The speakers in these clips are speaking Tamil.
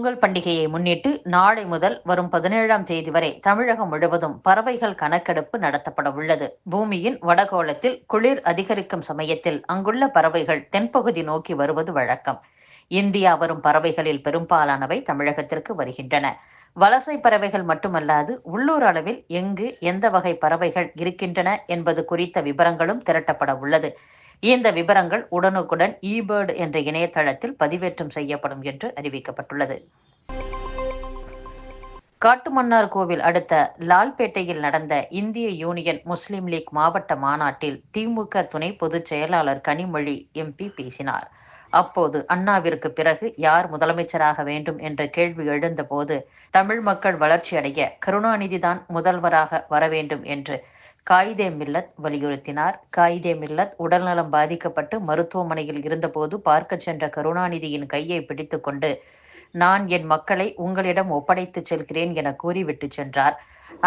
பொங்கல் பண்டிகையை முன்னிட்டு நாளை முதல் வரும் 17ஆம் தேதி வரை தமிழகம் முழுவதும் பறவைகள் கணக்கெடுப்பு நடத்தப்பட உள்ளது. பூமியின் வடகோளத்தில் குளிர் அதிகரிக்கும் சமயத்தில் அங்குள்ள பறவைகள் தென்பகுதி நோக்கி வருவது வழக்கம். இந்தியா வரும் பறவைகளில் பெரும்பாலானவை தமிழகத்திற்கு வருகின்றன. வலசை பறவைகள் மட்டுமல்லாது உள்ளூர் அளவில் எங்கு எந்த வகை பறவைகள் இருக்கின்றன என்பது குறித்த விவரங்களும் திரட்டப்பட உள்ளது. இந்த விவரங்கள் உடனுக்குடன் eBird என்ற இணையதளத்தில் பதிவேற்றம் செய்யப்படும் என்று அறிவிக்கப்பட்டுள்ளது. காட்டுமன்னார் கோவில் அடுத்த லால்பேட்டையில் நடந்த இந்திய யூனியன் முஸ்லிம் லீக் மாவட்ட மாநாட்டில் திமுக துணை பொதுச் செயலாளர் கனிமொழி MP பேசினார். அப்போது அண்ணாவிற்கு பிறகு யார் முதலமைச்சராக வேண்டும் என்ற கேள்வி எழுந்தபோது தமிழ் மக்கள் வளர்ச்சியடைய கருணாநிதிதான் முதல்வராக வர வேண்டும் என்று காயிதே மில்லத் வலியுறுத்தினார். காயிதே மில்லத் உடல்நலம் பாதிக்கப்பட்டு மருத்துவமனையில் இருந்தபோது பார்க்க சென்ற கருணாநிதியின் கையை பிடித்து கொண்டு, நான் என் மக்களை உங்களிடம் ஒப்படைத்து செல்கிறேன் என கூறிவிட்டு சென்றார்.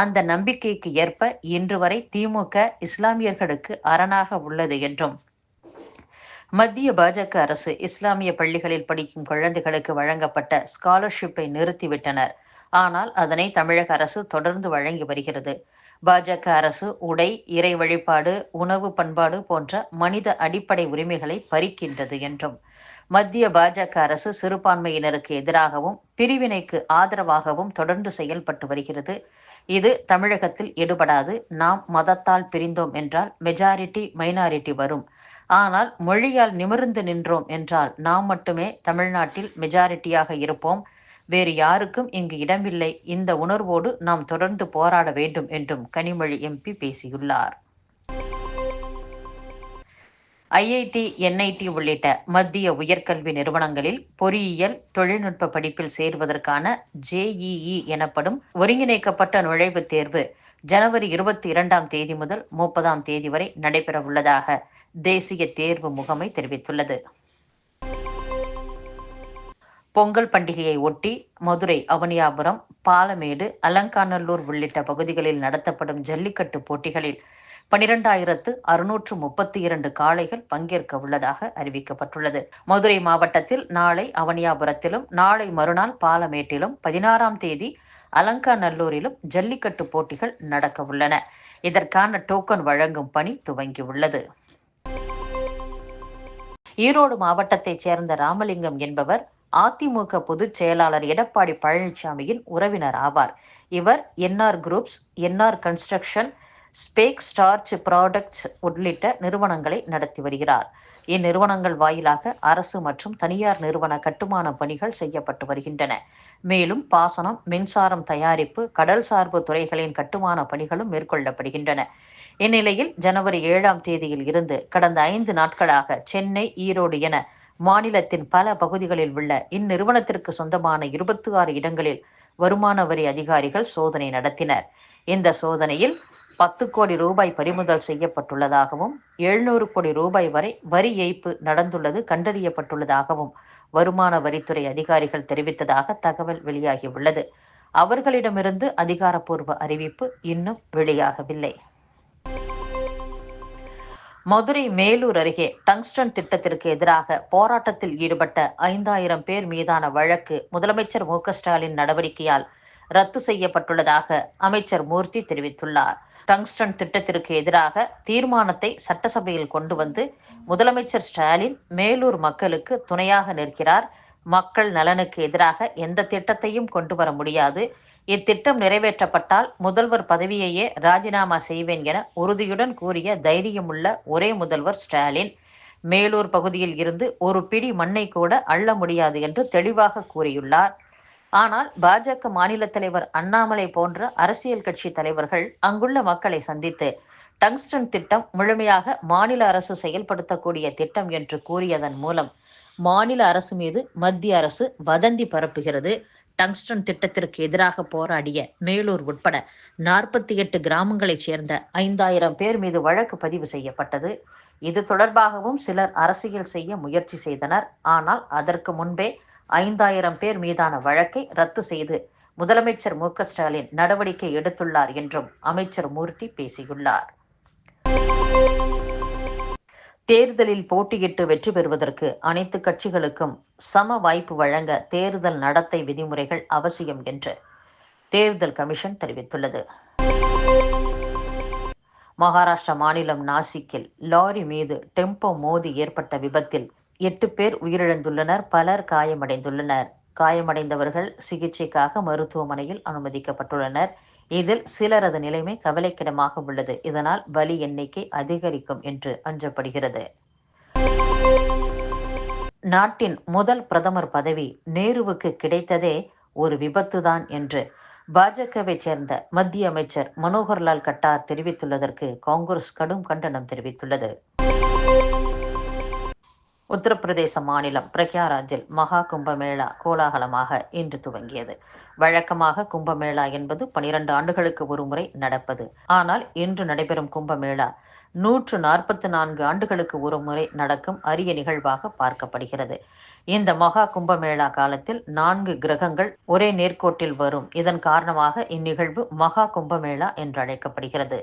அந்த நம்பிக்கைக்கு ஏற்ப இன்று வரை திமுக இஸ்லாமியர்களுக்கு அரணாக உள்ளது என்றும், மத்திய பாஜக அரசு இஸ்லாமிய பள்ளிகளில் படிக்கும் குழந்தைகளுக்கு வழங்கப்பட்ட ஸ்காலர்ஷிப்பை நிறுத்திவிட்டனர். ஆனால் அதனை தமிழக அரசு தொடர்ந்து வழங்கி வருகிறது. பாஜக அரசு உடை, இறை வழிபாடு, உணவு பண்பாடு போன்ற மனித அடிப்படை உரிமைகளை பறிக்கின்றது என்றும், மத்திய பாஜக அரசு சிறுபான்மையினருக்கு எதிராகவும் பிரிவினைக்கு ஆதரவாகவும் தொடர்ந்து செயல்பட்டு வருகிறது. இது தமிழகத்தில் எடுபடாது. நாம் மதத்தால் பிரிந்தோம் என்றால் மெஜாரிட்டி மைனாரிட்டி வரும். ஆனால் மொழியால் நிமிர்ந்து நின்றோம் என்றால் நாம் மட்டுமே தமிழ்நாட்டில் மெஜாரிட்டியாக இருப்போம். வேறு யாருக்கும் இங்கு இடமில்லை. இந்த உணர்வோடு நாம் தொடர்ந்து போராட வேண்டும் என்றும் கனிமொழி MP பேசியுள்ளார். IIT, NIT உள்ளிட்ட மத்திய உயர்கல்வி நிறுவனங்களில் பொறியியல் தொழில்நுட்ப படிப்பில் சேர்வதற்கான JEE எனப்படும் ஒருங்கிணைக்கப்பட்ட நுழைவுத் தேர்வு ஜனவரி 22ஆம் தேதி முதல் 30ஆம் தேதி வரை நடைபெற உள்ளதாக தேசிய தேர்வு முகமை தெரிவித்துள்ளது. பொங்கல் பண்டிகையை ஒட்டி மதுரை, அவனியாபுரம், பாலமேடு, அலங்காநல்லூர் உள்ளிட்ட பகுதிகளில் நடத்தப்படும் ஜல்லிக்கட்டு போட்டிகளில் 12,632 காளைகள் பங்கேற்க உள்ளதாக அறிவிக்கப்பட்டுள்ளது. மதுரை மாவட்டத்தில் நாளை அவனியாபுரத்திலும், நாளை மறுநாள் பாலமேட்டிலும், 16ஆம் தேதி அலங்காநல்லூரிலும் ஜல்லிக்கட்டு போட்டிகள் நடக்க உள்ளன. இதற்கான டோக்கன் வழங்கும் பணி துவங்கியுள்ளது. ஈரோடு மாவட்டத்தைச் சேர்ந்த ராமலிங்கம் என்பவர் அதிமுக பொதுச் செயலாளர் எடப்பாடி பழனிசாமியின் உறவினர் ஆவார். இவர் NR groups, NR construction, SPAC starch products உள்ளிட்ட நிறுவனங்களை நடத்தி வருகிறார். இந்நிறுவனங்கள் வாயிலாக அரசு மற்றும் தனியார் நிறுவன கட்டுமான பணிகள் செய்யப்பட்டு வருகின்றன. மேலும் பாசனம், மின்சாரம் தயாரிப்பு, கடல் சார்பு துறைகளின் கட்டுமான பணிகளும் மேற்கொள்ளப்படுகின்றன. இந்நிலையில் ஜனவரி 7ஆம் தேதியில் இருந்து கடந்த 5 நாட்களாக சென்னை, ஈரோடு என மாநிலத்தின் பல பகுதிகளில் உள்ள இந்நிறுவனத்திற்கு சொந்தமான 26 இடங்களில் வருமான வரி அதிகாரிகள் சோதனை நடத்தினர். இந்த சோதனையில் 10 கோடி ரூபாய் பறிமுதல் செய்யப்பட்டுள்ளதாகவும் 700 கோடி ரூபாய் வரை வரி ஏய்ப்பு நடந்துள்ளது கண்டறியப்பட்டுள்ளதாகவும் வருமான வரித்துறை அதிகாரிகள் தெரிவித்ததாக தகவல் வெளியாகியுள்ளது. அவர்களிடமிருந்து அதிகாரப்பூர்வ அறிவிப்பு இன்னும் வெளியாகவில்லை. மதுரை மேலூர் அருகே டங்ஸ்டன் திட்டத்திற்கு எதிராக போராட்டத்தில் ஈடுபட்ட 5000 பேர் மீதான வழக்கு முதலமைச்சர் மு.க.ஸ்டாலின் நடவடிக்கையால் ரத்து செய்யப்பட்டுள்ளதாக அமைச்சர் மூர்த்தி தெரிவித்துள்ளார். டங்ஸ்டன் திட்டத்திற்கு எதிராக தீர்மானத்தை சட்டசபையில் கொண்டு வந்து முதலமைச்சர் ஸ்டாலின் மேலூர் மக்களுக்கு துணையாக நிற்கிறார். மக்கள் நலனுக்கு எதிராக எந்த திட்டத்தையும் கொண்டு வர முடியாது. இத்திட்டம் நிறைவேற்றப்பட்டால் முதல்வர் பதவியையே ராஜினாமா செய்வேன் என உறுதியுடன் கூறிய தைரியமுள்ள ஒரே முதல்வர் ஸ்டாலின். மேலூர் பகுதியில் இருந்து ஒரு பிடி மண்ணை கூட அள்ள முடியாது என்று தெளிவாக கூறியுள்ளார். ஆனால் பாஜக மாநில தலைவர் அண்ணாமலை போன்ற அரசியல் கட்சி தலைவர்கள் அங்குள்ள மக்களை சந்தித்து டங்ஸ்டன் திட்டம் முழுமையாக மாநில அரசு செயல்படுத்தக்கூடிய திட்டம் என்று கூறியதன் மூலம் மாநில அரசு மீது மத்திய அரசு வதந்தி பரப்புகிறது. டங்ஸ்டன் திட்டத்திற்கு எதிராக போராடிய மேலூர் உட்பட 48 கிராமங்களைச் சேர்ந்த 5000 பேர் மீது வழக்கு பதிவு செய்யப்பட்டது. இது தொடர்பாகவும் சிலர் அரசியல் செய்ய முயற்சி செய்தனர். ஆனால் அதற்கு முன்பே 5000 பேர் மீதான வழக்கை ரத்து செய்து முதலமைச்சர் மு.க.ஸ்டாலின் நடவடிக்கை எடுத்துள்ளார் என்றும் அமைச்சர் மூர்த்தி பேசியுள்ளார். தேர்தலில் போட்டியிட்டு வெற்றி பெறுவதற்கு அனைத்து கட்சிகளுக்கும் சம வாய்ப்பு வழங்க தேர்தல் நடத்தை விதிமுறைகள் அவசியம் என்று தேர்தல் கமிஷன் தெரிவித்துள்ளது. மகாராஷ்டிரா மாநிலம் நாசிக்கில் லாரி மீது டெம்போ மோதி ஏற்பட்ட விபத்தில் 8 பேர் உயிரிழந்துள்ளனர், பலர் காயமடைந்துள்ளனர். காயமடைந்தவர்கள் சிகிச்சைக்காக மருத்துவமனையில் அனுமதிக்கப்பட்டுள்ளனர். இதில் சிலரது நிலைமை கவலைக்கிடமாக உள்ளது. இதனால் பலி எண்ணிக்கை அதிகரிக்கும் என்று அஞ்சப்படுகிறது. நாட்டின் முதல் பிரதமர் பதவி நேருவுக்கு கிடைத்ததே ஒரு விபத்துதான் என்று பாஜகவை சேர்ந்த மத்திய அமைச்சர் மனோகர்லால் கட்டார் தெரிவித்துள்ளதற்கு காங்கிரஸ் கடும் கண்டனம் தெரிவித்துள்ளது. உத்தரப்பிரதேச மாநிலம் பிரக்யாராஜில் மகா கும்பமேளா கோலாகலமாக இன்று துவங்கியது. வழக்கமாக கும்பமேளா என்பது 12 ஆண்டுகளுக்கு ஒருமுறை நடப்பது. ஆனால் இன்று நடைபெறும் கும்பமேளா 144 ஆண்டுகளுக்கு ஒருமுறை நடக்கும் அரிய நிகழ்வாக பார்க்கப்படுகிறது. இந்த மகா கும்பமேளா காலத்தில் 4 கிரகங்கள் ஒரே நேர்கோட்டில் வரும். இதன் காரணமாக இந்நிகழ்வு மகா கும்பமேளா என்று அழைக்கப்படுகிறது.